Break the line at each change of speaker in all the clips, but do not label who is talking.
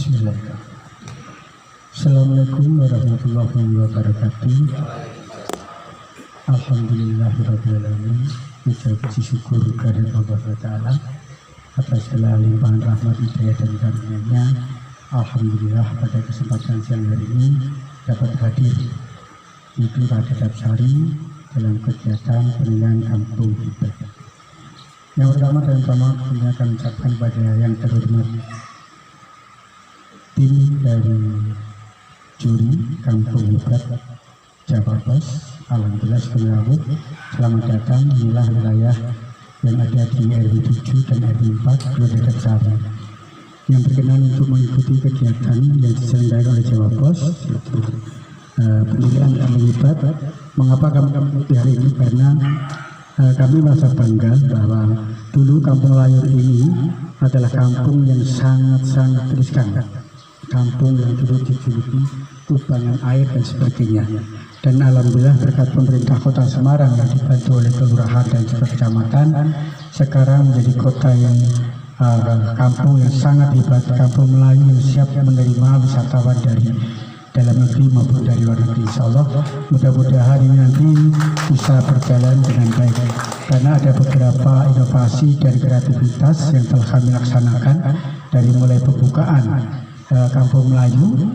Bismillahirrahmanirrahim. Assalamualaikum warahmatullahi wabarakatuh. Alhamdulillahirrahmanirrahim. Kita puji syukur kehadirat Allah Ta'ala atas segala limpahan rahmat, hidayah dan karunia-Nya. Alhamdulillah pada kesempatan siang hari ini dapat hadir di Kelurahan Dedapsari dalam kegiatan penilaian kampung Hibat. Yang pertama dan utama kami akan ucapkan pada yang terhormat tim dari juri Kampung Hibat Jawa Pos. Alhamdulillah sebenarnya selamat datang. Inilah wilayah yang ada di RW 7 dan RW 4 Kelurahan Dedapsari yang berkenan untuk mengikuti kegiatan yang diselenggarakan oleh Jawa Pos, yaitu penilaian Kampung Hibat. Mengapa kami mengikuti hari ini? Karena kami merasa bangga bahwa dulu Kampung Layur ini adalah kampung yang sangat-sangat riskan, kampung yang dulu dijuluki kubangan air dan sebagainya. Dan alhamdulillah berkat pemerintah Kota Semarang yang dibantu oleh kelurahan dan juga kecamatan, sekarang menjadi kota yang kampung yang sangat hebat, kampung Melayu yang siap menerima wisatawan dari dalam negeri maupun dari luar negeri. Insyaallah mudah-mudahan ini nanti bisa berjalan dengan baik, karena ada beberapa inovasi dan kreativitas yang telah kami laksanakan dari mulai pembukaan Kampung Melayu,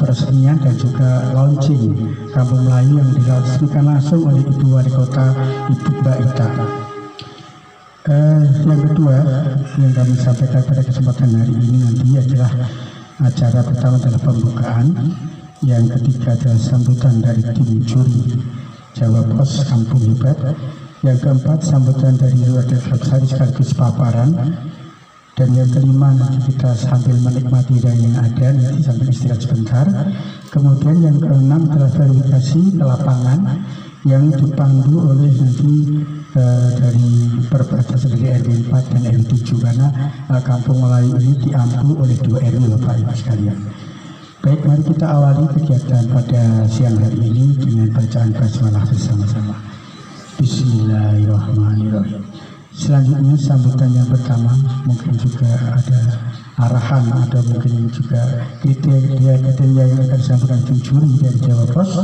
peresmian dan juga launching Kampung Melayu yang diresmikan langsung oleh Ibu Wali Kota, Ibu Mbak Ita. Yang kedua yang kami sampaikan pada kesempatan hari ini nanti adalah acara pertama adalah pembukaan, yang ketiga adalah sambutan dari tim juri Jawa Pos Kampung Hibat, yang keempat sambutan dari Kelurahan Dedapsari sekaligus paparan, dan yang kelima nanti kita sambil menikmati dari yang ada nanti sambil istirahat sebentar. Kemudian yang keenam adalah verifikasi ke lapangan yang dipandu oleh nanti dari perbatasan dari RW 4 dan RW 7, karena Kampung Melayu ini diampu oleh 2 RW Bapak Ibu sekalian. Baik, mari kita awali kegiatan pada siang hari ini dengan bacaan basmalah bersama-sama. Bismillahirrahmanirrahim. Selanjutnya sambutan yang pertama mungkin juga ada arahan, ada mungkin juga kriteria yang akan disampaikan juri dari Jawa Pos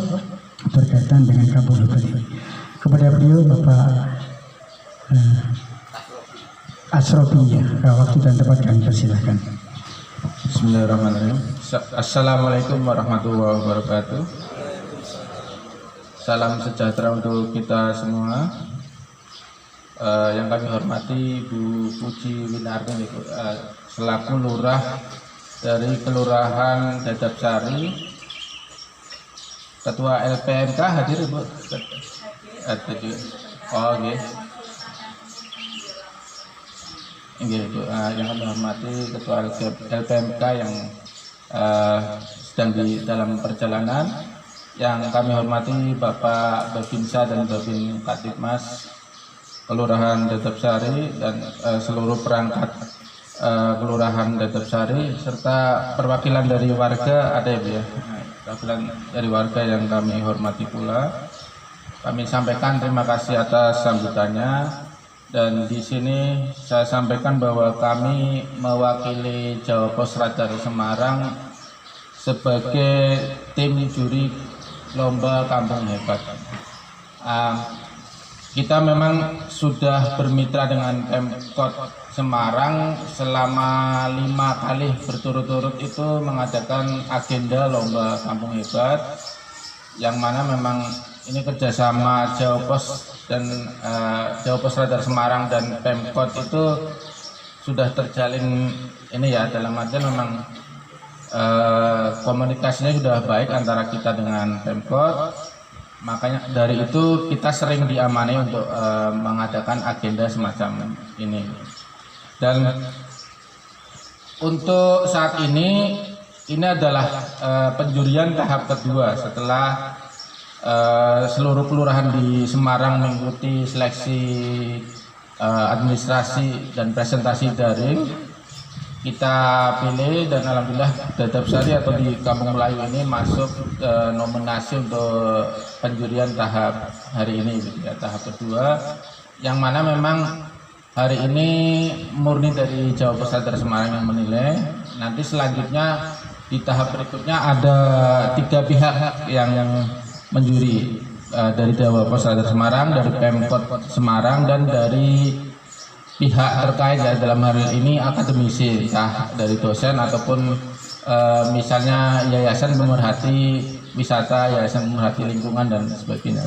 berkaitan dengan Kampung Hibat ini. Kepada beliau Bapak Asrofinya, waktu dan tempat kami persilahkan.
Bismillahirrahmanirrahim. Assalamualaikum warahmatullahi wabarakatuh. Salam sejahtera untuk kita semua. Yang kami hormati Bu Puji Winarti selaku lurah dari Kelurahan Dedapsari. Ketua LPMK hadir Bu? Oh nggih. Nggih Bu, yang kami hormati Ketua LPMK yang sedang di dalam perjalanan, yang kami hormati Bapak Babinsa dan Babin Katipmas Kelurahan Dedapsari dan seluruh perangkat Kelurahan Dedapsari, serta perwakilan dari warga ada ya Bu ya, perwakilan dari warga yang kami hormati pula. Kami sampaikan terima kasih atas sambutannya, dan di sini saya sampaikan bahwa kami mewakili Jawa Pos Radar Semarang sebagai tim juri lomba Kampung Hebat. Kita memang sudah bermitra dengan Pemkot Semarang selama 5 kali berturut-turut itu mengadakan agenda lomba Kampung Hebat, yang mana memang ini kerjasama Jawa Pos dan Jawa Pos Radar Semarang dan Pemkot itu sudah terjalin ini ya, dalam artian memang komunikasinya sudah baik antara kita dengan Pemkot. Makanya dari itu kita sering diamani untuk mengadakan agenda semacam ini. Dan untuk saat ini adalah penjurian tahap kedua setelah seluruh kelurahan di Semarang mengikuti seleksi administrasi dan presentasi daring. Kita pilih dan alhamdulillah Dedapsari atau di Kampung Melayu ini masuk nominasi untuk penjurian tahap hari ini gitu ya, tahap kedua, yang mana memang hari ini murni dari Jawa Pos Radar Semarang yang menilai. nanti selanjutnya di tahap berikutnya ada 3 pihak yang menjuri, dari Dewa Pos Radar Semarang, dari Pemkot Semarang, dan dari pihak terkait ya, dalam hal ini akademisi, entah dari dosen ataupun misalnya yayasan pemerhati wisata, yayasan pemerhati lingkungan dan sebagainya.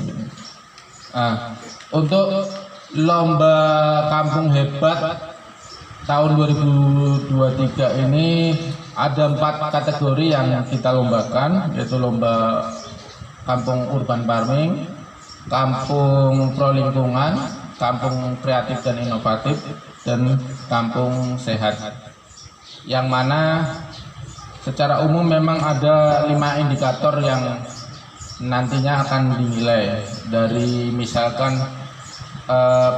Untuk lomba Kampung Hebat tahun 2023 ini ada 4 kategori yang kita lombakan, yaitu lomba Kampung Urban Farming, Kampung Pro Lingkungan, Kampung Kreatif dan Inovatif, dan Kampung Sehat. Yang mana secara umum memang ada 5 indikator yang nantinya akan dinilai, dari misalkan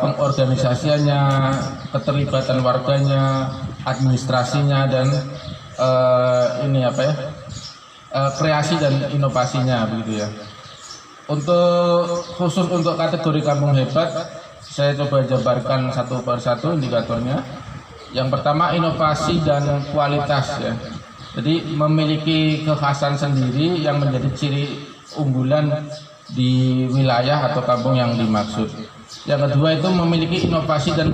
pengorganisasiannya, keterlibatan warganya, administrasinya, dan kreasi dan inovasinya, begitu ya. Khusus untuk kategori Kampung Hebat, saya coba jabarkan satu persatu indikatornya. Yang pertama, inovasi dan kualitas ya. Jadi memiliki kekhasan sendiri yang menjadi ciri unggulan di wilayah atau kampung yang dimaksud. Yang kedua itu memiliki inovasi dan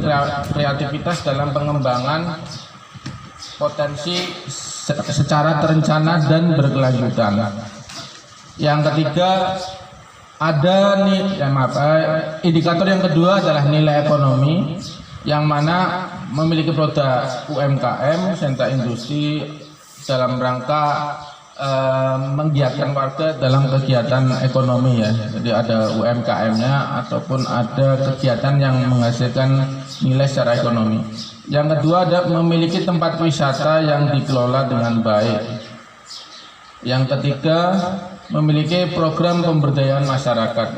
kreativitas dalam pengembangan potensi secara terencana dan berkelanjutan. Yang ketiga ada indikator yang kedua adalah nilai ekonomi, yang mana memiliki produk UMKM, sentra industri dalam rangka menggiatkan warga dalam kegiatan ekonomi ya. Jadi ada UMKM-nya ataupun ada kegiatan yang menghasilkan nilai secara ekonomi. Yang kedua ada memiliki tempat wisata yang dikelola dengan baik. Yang ketiga memiliki program pemberdayaan masyarakat.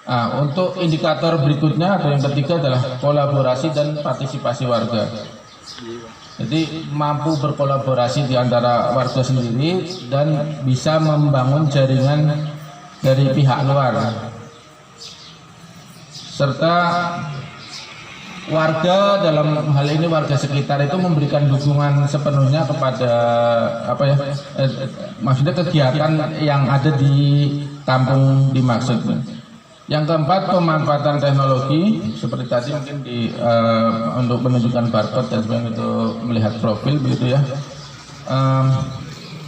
Nah, untuk indikator berikutnya atau yang ketiga adalah kolaborasi dan partisipasi warga. Jadi mampu berkolaborasi di antara warga sendiri dan bisa membangun jaringan dari pihak luar, serta warga dalam hal ini warga sekitar itu memberikan dukungan sepenuhnya kepada maksudnya kegiatan yang ada di kampung dimaksud. Yang keempat, pemanfaatan teknologi seperti tadi mungkin untuk menunjukkan barcode dan sebagainya, untuk melihat profil begitu ya,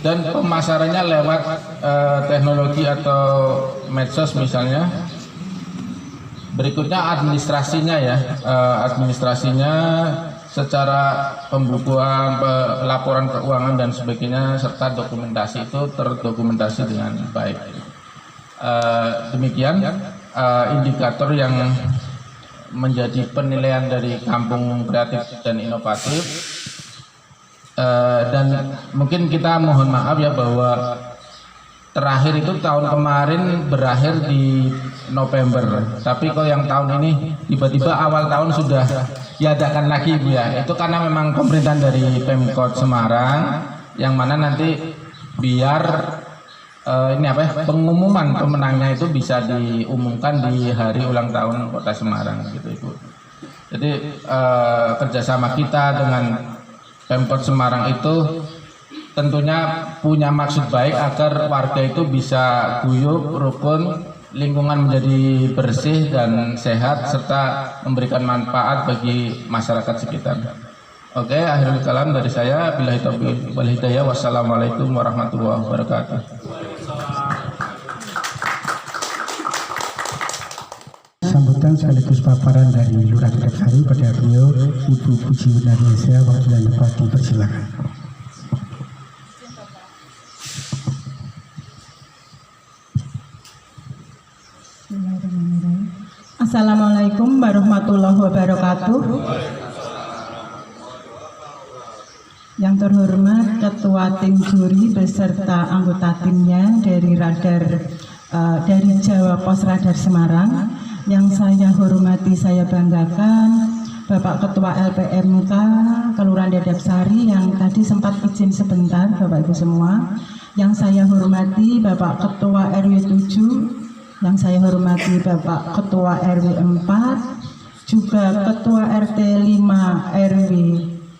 dan pemasarannya lewat teknologi atau medsos misalnya. Berikutnya administrasinya ya, administrasinya secara pembukuan, laporan keuangan dan sebagainya, serta dokumentasi itu terdokumentasi dengan baik. Demikian indikator yang menjadi penilaian dari Kampung Kreatif dan Inovatif. Dan mungkin kita mohon maaf ya bahwa terakhir itu tahun kemarin berakhir di November, tapi kok yang tahun ini tiba-tiba awal tahun sudah diadakan lagi Bu ya. Itu karena memang pemerintahan dari Pemkot Semarang, yang mana nanti biar pengumuman pemenangnya itu bisa diumumkan di hari ulang tahun Kota Semarang gitu Ibu. Jadi kerjasama kita dengan Pemkot Semarang itu tentunya punya maksud baik agar warga itu bisa guyup, rukun, lingkungan menjadi bersih dan sehat, serta memberikan manfaat bagi masyarakat sekitar. Oke, akhirul kalam dari saya. Billahi taufiq wal hidayah. Wassalamualaikum warahmatullahi wabarakatuh.
Sambutan sekaligus paparan dari Lurah Kedepsari pada beliau Ibu Puji Wundarnesia, wakilan Bupati, persilakan.
Assalamualaikum warahmatullahi wabarakatuh. Yang terhormat Ketua Tim Juri beserta anggota timnya dari dari Jawa Pos Radar Semarang, yang saya hormati, saya banggakan Bapak Ketua LPMK Kelurahan Dedapsari yang tadi sempat izin sebentar, Bapak Ibu semua. Yang saya hormati Bapak Ketua RW 7, yang saya hormati Bapak Ketua RW 4, juga Ketua RT 5 RW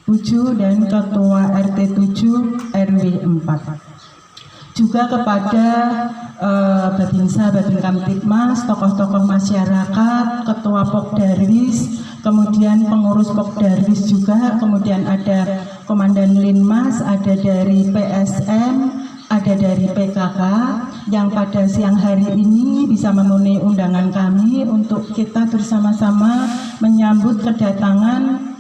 7 dan Ketua RT 7 RW 4. Juga kepada Babinsa, Babin Kamtibmas, tokoh-tokoh masyarakat, Ketua Pokdarwis, kemudian pengurus Pokdarwis juga, kemudian ada Komandan Linmas, ada dari PSM, ada dari PKK yang pada siang hari ini bisa memenuhi undangan kami untuk kita bersama-sama menyambut kedatangan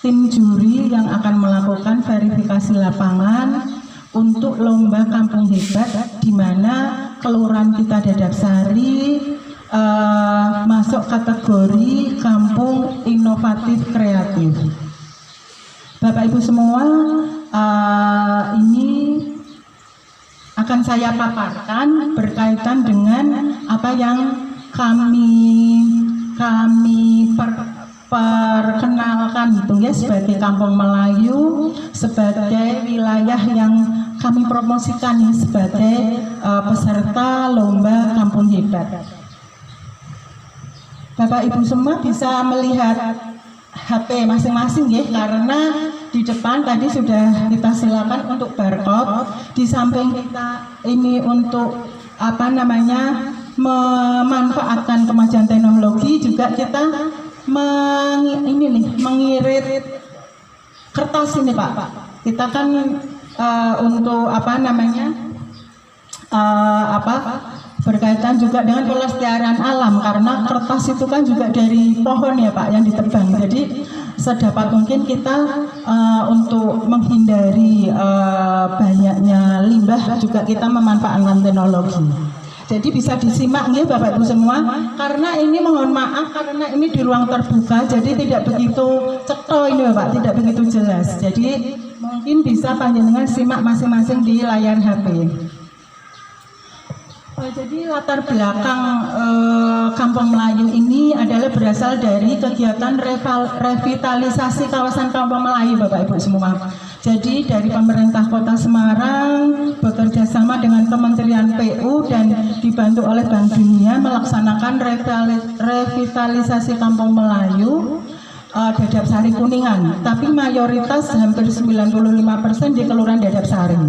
tim juri yang akan melakukan verifikasi lapangan untuk lomba Kampung Hebat, di mana kelurahan kita Dadap Sari masuk kategori Kampung Inovatif Kreatif. Bapak Ibu semua, ini akan saya paparkan berkaitan dengan apa yang kami perkenalkan gitu ya, sebagai Kampung Melayu, sebagai wilayah yang kami promosikan ya, sebagai peserta lomba Kampung Hebat. Bapak Ibu semua bisa melihat HP masing-masing ya, karena di depan tadi sudah kita silakan untuk barcode. Di samping kita ini untuk memanfaatkan kemajuan teknologi, juga kita mengirit kertas ini Pak. Kita kan untuk berkaitan juga dengan pelestarian alam, karena kertas itu kan juga dari pohon ya Pak yang ditebang. Jadi sedapat mungkin kita untuk menghindari banyaknya limbah juga kita memanfaatkan teknologi. Jadi bisa disimak nih Bapak Ibu semua, karena ini mohon maaf karena ini di ruang terbuka, jadi tidak begitu cetha ini Bapak, tidak begitu jelas. Jadi mungkin bisa panjenengan simak masing-masing di layar HP. Jadi latar belakang Kampung Melayu ini adalah berasal dari kegiatan revitalisasi kawasan Kampung Melayu Bapak Ibu semua. Jadi dari pemerintah Kota Semarang bekerja sama dengan Kementerian PU dan dibantu oleh Bank Dunia melaksanakan revitalisasi Kampung Melayu Dadap Sari Kuningan, tapi mayoritas hampir 95% di Kelurahan Dadap Sari.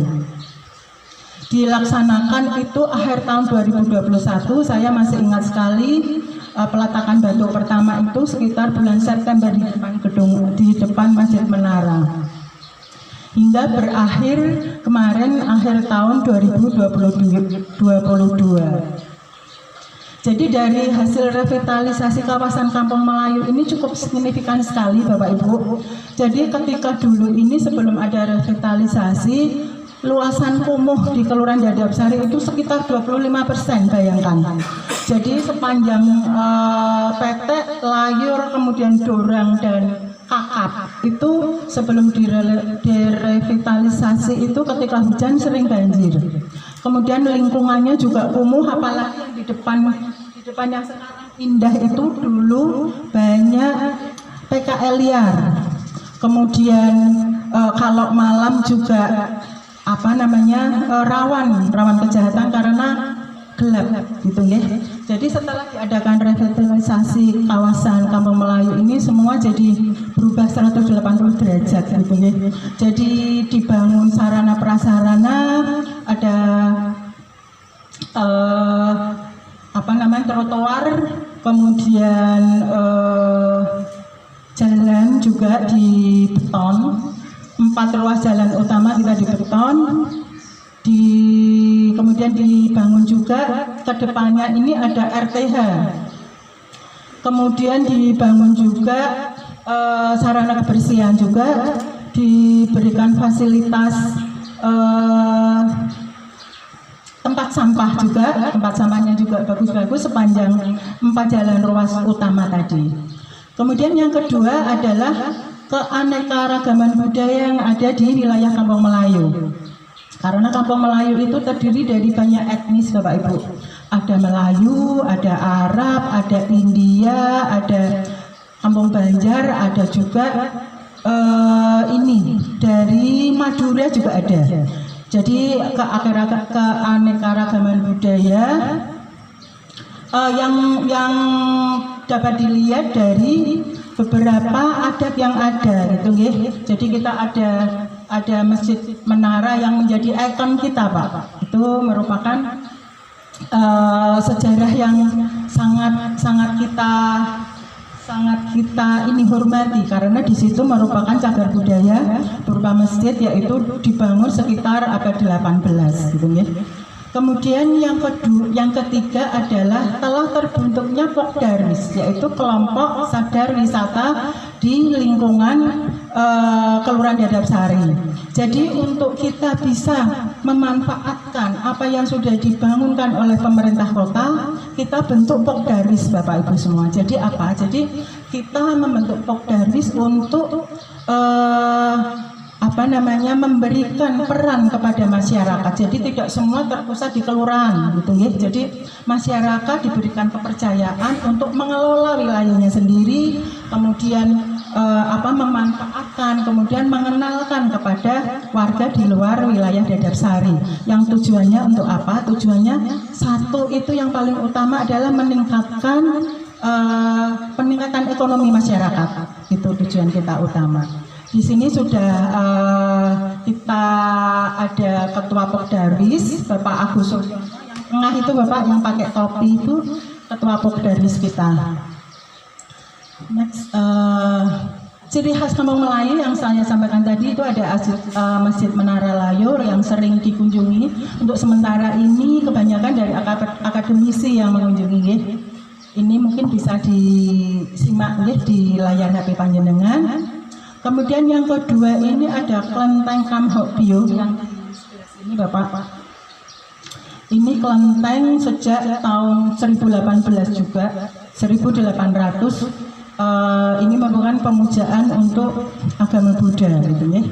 Dilaksanakan itu akhir tahun 2021, saya masih ingat sekali peletakan batu pertama itu sekitar bulan September di depan Masjid Menara, hingga berakhir kemarin akhir tahun 2022. Jadi dari hasil revitalisasi kawasan Kampung Melayu ini cukup signifikan sekali Bapak Ibu. Jadi ketika dulu ini sebelum ada revitalisasi, luasan kumuh di Kelurahan Dadap Sari itu sekitar 25%, bayangkan. Jadi sepanjang petek, layur, kemudian dorang dan kakap itu sebelum direvitalisasi itu ketika hujan sering banjir. Kemudian lingkungannya juga kumuh, apalagi yang di depan yang sekarang indah itu dulu banyak PKL liar. Kemudian kalau malam juga rawan kejahatan karena gelap gitu ya. Jadi setelah diadakan revitalisasi kawasan Kampung Melayu ini semua jadi berubah 180 derajat gitu ya. Jadi dibangun sarana prasarana, ada trotoar, kemudian jalan juga di beton. 4 ruas jalan utama kita di beton, kemudian dibangun juga ke depannya ini ada RTH, kemudian dibangun juga sarana kebersihan, juga diberikan fasilitas tempat sampah juga, tempat sampahnya juga bagus-bagus sepanjang 4 jalan ruas utama tadi. Kemudian yang kedua adalah keanekaragaman budaya yang ada di wilayah Kampung Melayu. Karena Kampung Melayu itu terdiri dari banyak etnis Bapak Ibu. Ada Melayu, ada Arab, ada India, ada Kampung Banjar, ada juga dari Madura juga ada. Jadi keanekaragaman budaya yang dapat dilihat dari beberapa adat yang ada gitu nggih. Jadi kita ada Masjid Menara yang menjadi ikon kita Pak. Itu merupakan sejarah yang sangat kita ini hormati, karena di situ merupakan cagar budaya berupa masjid, yaitu dibangun sekitar abad 18 gitu ya. Kemudian yang ketiga adalah telah terbentuknya Pokdarwis, yaitu kelompok sadar wisata di lingkungan Kelurahan Dadapsari. Jadi untuk kita bisa memanfaatkan apa yang sudah dibangunkan oleh pemerintah kota, kita bentuk Pokdarwis Bapak Ibu semua. Jadi apa? Jadi kita membentuk Pokdarwis untuk memberikan peran kepada masyarakat. Jadi tidak semua terpusat di kelurahan gitu ya. Jadi masyarakat diberikan kepercayaan untuk mengelola wilayahnya sendiri, kemudian memanfaatkan, kemudian mengenalkan kepada warga di luar wilayah Dadapsari. Yang tujuannya untuk apa? Tujuannya satu, itu yang paling utama adalah meningkatkan peningkatan ekonomi masyarakat. Itu tujuan kita utama. Di sini sudah kita ada Ketua Pokdarwis, Bapak Agus Suryono. Yang tengah itu Bapak yang pakai topi itu Ketua Pokdarwis kita. Next, ciri khas Kampung Melayu yang saya sampaikan tadi itu ada Masjid Menara Layur yang sering dikunjungi. Untuk sementara ini kebanyakan dari akademisi yang mengunjungi. Ini mungkin bisa disimak di layar HP panjenengan. Kemudian yang kedua ini ada kelenteng Kamhokbyo yang ini Bapak. Ini kelenteng sejak tahun 1018 juga, 1800. Ini merupakan pemujaan untuk agama Buddha gitu ya.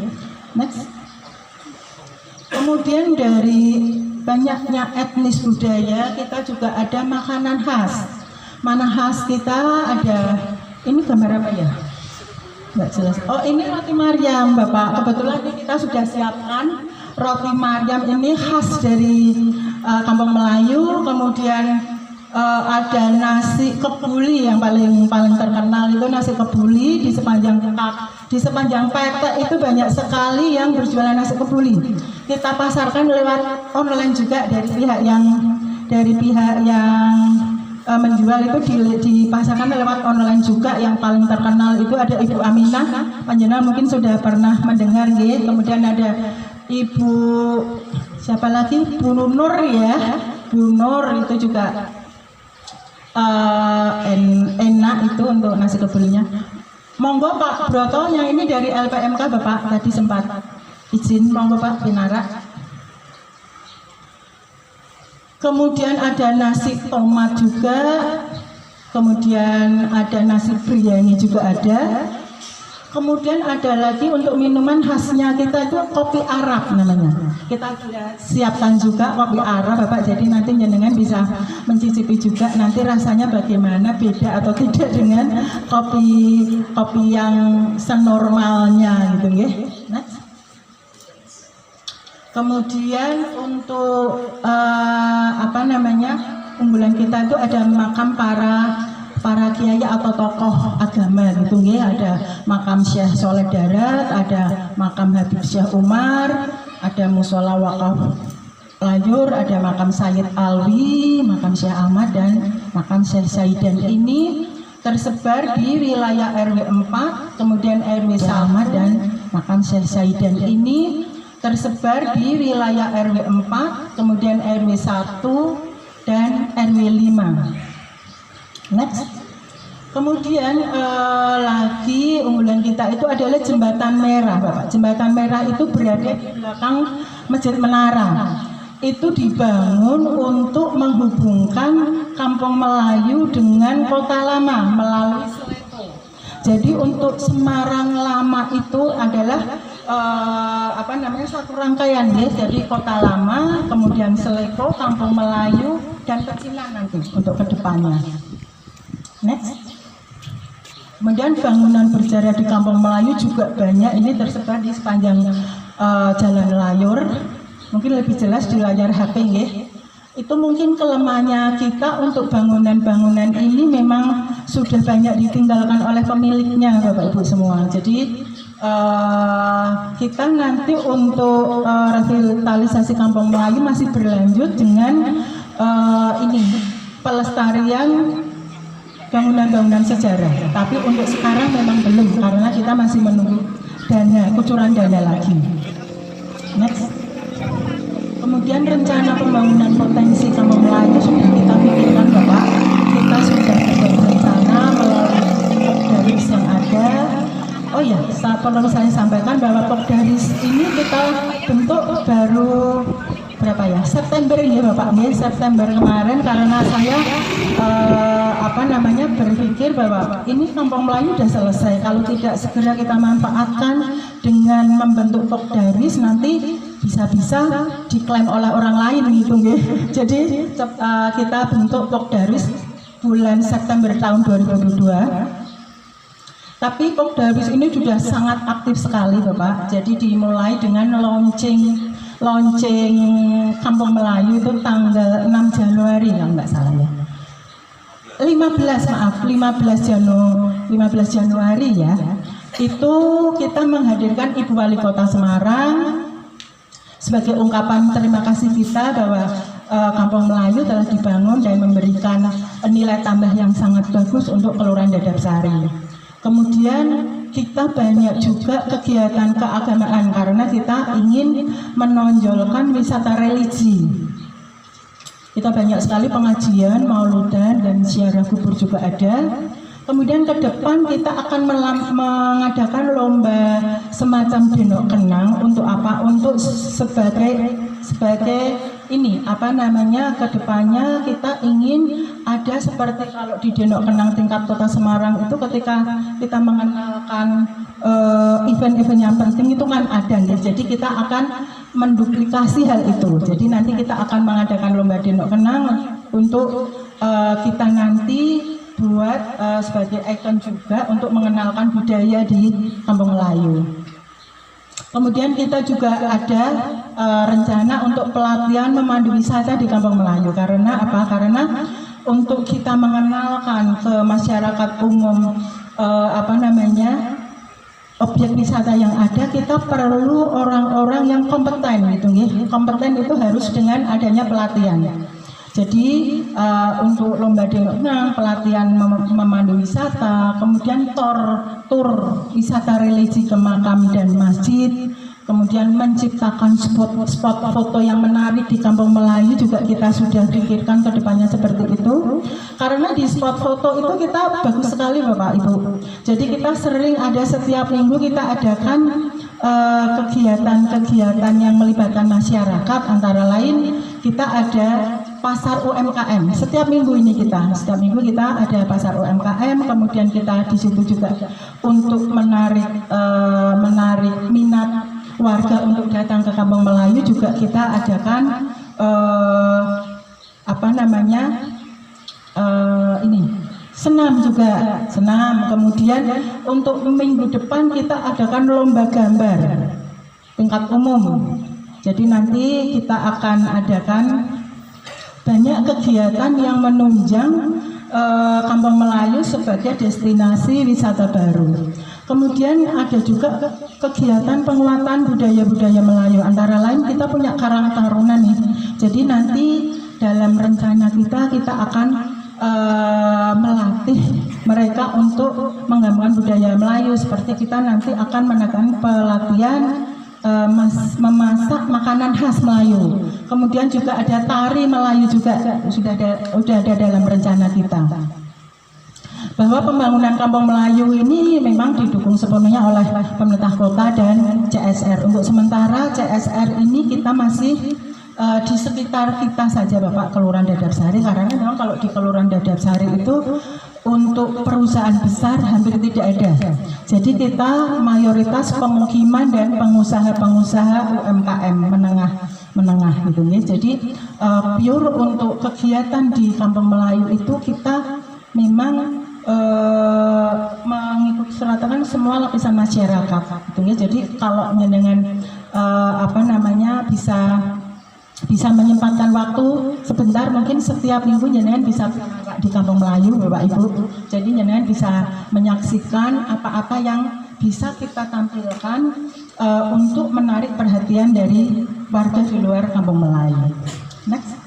Next. Kemudian dari banyaknya etnis budaya, kita juga ada makanan khas. Mana khas kita ada, ini gambar apa ya? Nggak jelas. Oh, ini roti Maryam Bapak. Kebetulan ini kita sudah siapkan roti Maryam, ini khas dari Kampung Melayu. Kemudian ada nasi kebuli yang paling terkenal, itu nasi kebuli di sepanjang petak itu banyak sekali yang berjualan nasi kebuli. Kita pasarkan lewat online juga dari pihak yang menjual, itu dipasarkan lewat online juga. Yang paling terkenal itu ada Ibu Aminah, panjenengan mungkin sudah pernah mendengar ya. Kemudian ada Ibu siapa lagi, Bu Nur ya, Bu Nur itu juga enak itu untuk nasi kebulinya. Monggo Pak Broto, yang ini dari LPMK Bapak tadi sempat izin, monggo Pak Pinara. Kemudian ada nasi tomat juga, kemudian ada nasi biryani juga ada. Kemudian ada lagi untuk minuman khasnya kita itu kopi Arab namanya. Kita siapkan juga kopi Arab Bapak, jadi nanti jenengan bisa mencicipi juga nanti rasanya bagaimana, beda atau tidak dengan kopi yang senormalnya gitu ya. Kemudian untuk unggulan kita itu ada makam para kiai atau tokoh agama gitu ya. Ada makam Syekh Soleh Darat, ada makam Habib Syekh Umar, ada musola wakaf Layur, ada makam Sayyid Alwi, makam Syekh Ahmad, dan makam Syekh Saidan. Ini tersebar di wilayah RW 4, kemudian RW Ahmad dan makam Syekh Saidan ini tersebar di wilayah RW 4, kemudian RW 1 dan RW 5. Next. Kemudian lagi unggulan kita itu adalah Jembatan Merah Bapak. Jembatan Merah itu berada di belakang Masjid Menara. Itu dibangun untuk menghubungkan Kampung Melayu dengan Kota Lama melalui Seleko. Jadi untuk Semarang Lama itu adalah satu rangkaian ya. Jadi Kota Lama, kemudian Seleko, Kampung Melayu, dan Pecinan nanti untuk kedepannya. Next. Kemudian bangunan bersejarah di Kampung Melayu juga banyak, ini tersebar di sepanjang Jalan Layur. Mungkin lebih jelas di layar HP ya. Itu mungkin kelemahannya kita untuk bangunan-bangunan ini memang sudah banyak ditinggalkan oleh pemiliknya Bapak Ibu semua. Jadi kita nanti untuk revitalisasi Kampung Melayu masih berlanjut dengan ini pelestarian bangunan-bangunan sejarah. Tapi untuk sekarang memang belum karena kita masih menunggu kucuran dana lagi. Next. Kemudian rencana pembangunan potensi Kampung Melayu sudah kita pikirkan Bapak. Kita sudah membuat rencana melalui Pokdaris yang ada. Oh ya, perlu saya sampaikan bahwa Pokdaris ini kita bentuk baru berapa ya? September ini Bapak, September kemarin karena saya berpikir bahwa ini Kampung Melayu sudah selesai. Kalau tidak segera kita manfaatkan dengan membentuk Pokdaris nanti bisa-bisa diklaim oleh orang lain gitu nggih. Jadi kita bentuk Pokdaris bulan September tahun 2022. Tapi Pokdaris ini sudah sangat aktif sekali Bapak. Jadi dimulai dengan launching Kampung Melayu itu tanggal 6 Januari kalau nggak salah ya. 15 Januari ya. Itu kita menghadirkan Ibu Wali Kota Semarang sebagai ungkapan terima kasih kita bahwa Kampung Melayu telah dibangun dan memberikan nilai tambah yang sangat bagus untuk Kelurahan Dadapsari. Kemudian kita banyak juga kegiatan keagamaan karena kita ingin menonjolkan wisata religi. Kita banyak sekali pengajian, mauludan dan ziarah kubur juga ada. Kemudian ke depan kita akan mengadakan lomba semacam denok kenang untuk apa? Untuk sebagai ini ke depannya kita ingin ada seperti kalau di denok kenang tingkat Kota Semarang itu ketika kita mengenalkan event-event yang penting itu kan ada ya. Jadi kita akan menduplikasi hal itu. Jadi nanti kita akan mengadakan lomba denok kenang untuk kita nanti buat sebagai ikon juga untuk mengenalkan budaya di Kampung Melayu. Kemudian kita juga ada rencana untuk pelatihan memandu wisata di Kampung Melayu. Karena apa? Karena untuk kita mengenalkan ke masyarakat umum objek wisata yang ada, kita perlu orang-orang yang kompeten gitu nih. Kompeten itu harus dengan adanya pelatihan. Jadi untuk lomba denok pelatihan memandu wisata, kemudian tur wisata religi ke makam dan masjid, kemudian menciptakan spot foto yang menarik di Kampung Melayu juga kita sudah pikirkan ke depannya seperti itu. Karena di spot foto itu kita bagus sekali Bapak Ibu. Jadi kita sering ada setiap minggu kita adakan kegiatan-kegiatan yang melibatkan masyarakat, antara lain kita ada pasar UMKM. Setiap minggu kita ada pasar UMKM, kemudian kita di situ juga untuk menarik minat warga untuk datang ke Kampung Melayu juga kita adakan senam. Kemudian untuk minggu depan kita adakan lomba gambar tingkat umum. Jadi nanti kita akan adakan banyak kegiatan yang menunjang Kampung Melayu sebagai destinasi wisata baru. Kemudian ada juga kegiatan penguatan budaya-budaya Melayu. Antara lain kita punya Karang Taruna nih. Jadi nanti dalam rencana kita akan melatih mereka untuk mengembangkan budaya Melayu. Seperti kita nanti akan mengadakan pelatihan memasak makanan khas Melayu. Kemudian juga ada tari Melayu juga sudah ada dalam rencana kita. Bahwa pembangunan Kampung Melayu ini memang didukung sepenuhnya oleh pemerintah kota dan CSR. Untuk sementara CSR ini kita masih di sekitar kita saja Bapak, Kelurahan Dadapsari, karena memang kalau di Kelurahan Dadapsari itu untuk perusahaan besar hampir tidak ada. Jadi kita mayoritas pemukiman dan pengusaha-pengusaha UMKM menengah gitu ya. Jadi pure untuk kegiatan di Kampung Melayu itu kita memang mengikuti seratakan semua lapisan bisa menyempatkan waktu sebentar, mungkin setiap minggu jenengan bisa di Kampung Melayu Bapak Ibu. Jadi jenengan bisa menyaksikan apa-apa yang bisa kita tampilkan untuk menarik perhatian dari warga di luar Kampung Melayu. Next.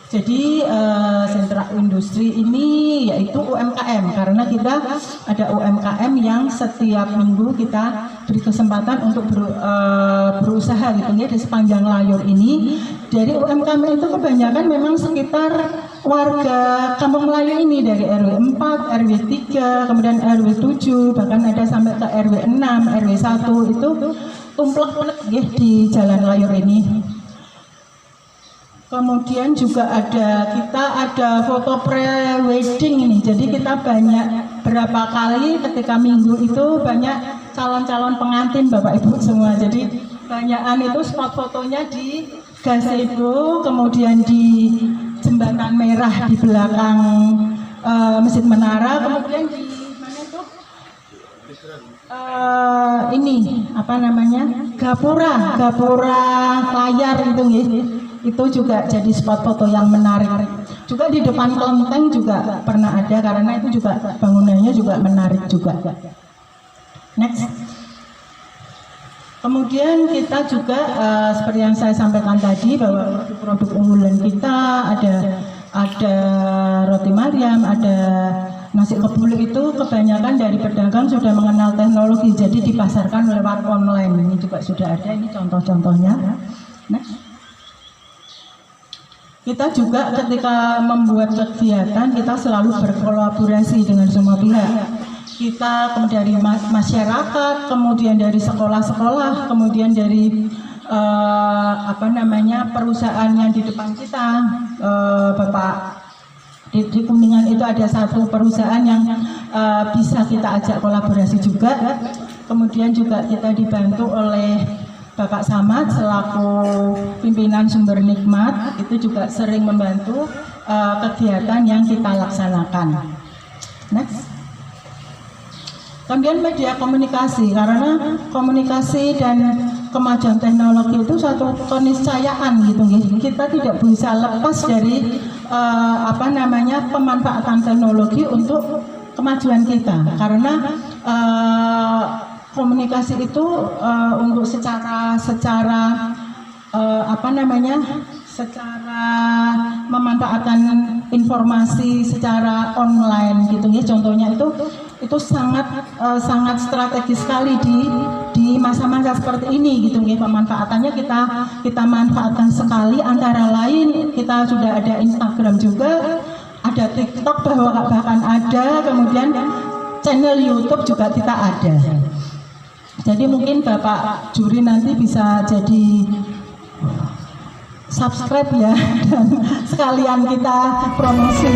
Jadi sentra industri ini yaitu UMKM, karena kita ada UMKM yang setiap minggu kita beri kesempatan untuk berusaha gitu ya di sepanjang layar ini. Dari UMKM itu kebanyakan memang sekitar warga Kampung Melayu ini, dari RW 4, RW 3, kemudian RW 7, bahkan ada sampai ke RW 6, RW 1 itu tumplek-plek ya di jalan layar ini. Kemudian juga kita ada foto pre-wedding ini. Jadi kita berapa kali ketika minggu itu banyak calon-calon pengantin Bapak Ibu semua. Jadi banyakan itu spot fotonya di gazebo, kemudian di Jembatan Merah di belakang Masjid Menara, kemudian di mana itu? Ini apa namanya? Gapura layar itu gitu. Itu juga jadi spot foto yang menarik. Juga di depan kelenteng juga pernah ada, karena itu juga bangunannya juga menarik juga. Next. Kemudian kita juga seperti yang saya sampaikan tadi bahwa produk unggulan kita ada roti Maryam, ada nasi kebuli, itu kebanyakan dari pedagang sudah mengenal teknologi, jadi dipasarkan lewat online. Ini juga sudah ada, ini contoh-contohnya. Next. Kita juga ketika membuat kegiatan, kita selalu berkolaborasi dengan semua pihak. Kita kemudian dari masyarakat, kemudian dari sekolah-sekolah, kemudian dari perusahaan yang di depan kita. Bapak di Kuningan itu ada satu perusahaan yang bisa kita ajak kolaborasi juga. Kemudian juga kita dibantu oleh Bapak Samad selaku pimpinan Sumber Nikmat, itu juga sering membantu kegiatan yang kita laksanakan. Next. Kemudian media komunikasi, karena komunikasi dan kemajuan teknologi itu satu keniscayaan gitu. Kita tidak bisa lepas dari pemanfaatan teknologi untuk kemajuan kita, karena komunikasi itu untuk secara memanfaatkan informasi secara online gitu ya. Contohnya itu sangat strategis sekali di masa-masa seperti ini gitu ya. Pemanfaatannya kita manfaatkan sekali, antara lain kita sudah ada Instagram juga, ada TikTok bahkan ada, kemudian channel YouTube juga kita ada. Jadi mungkin Bapak Juri nanti bisa jadi subscribe ya, dan sekalian kita promosi.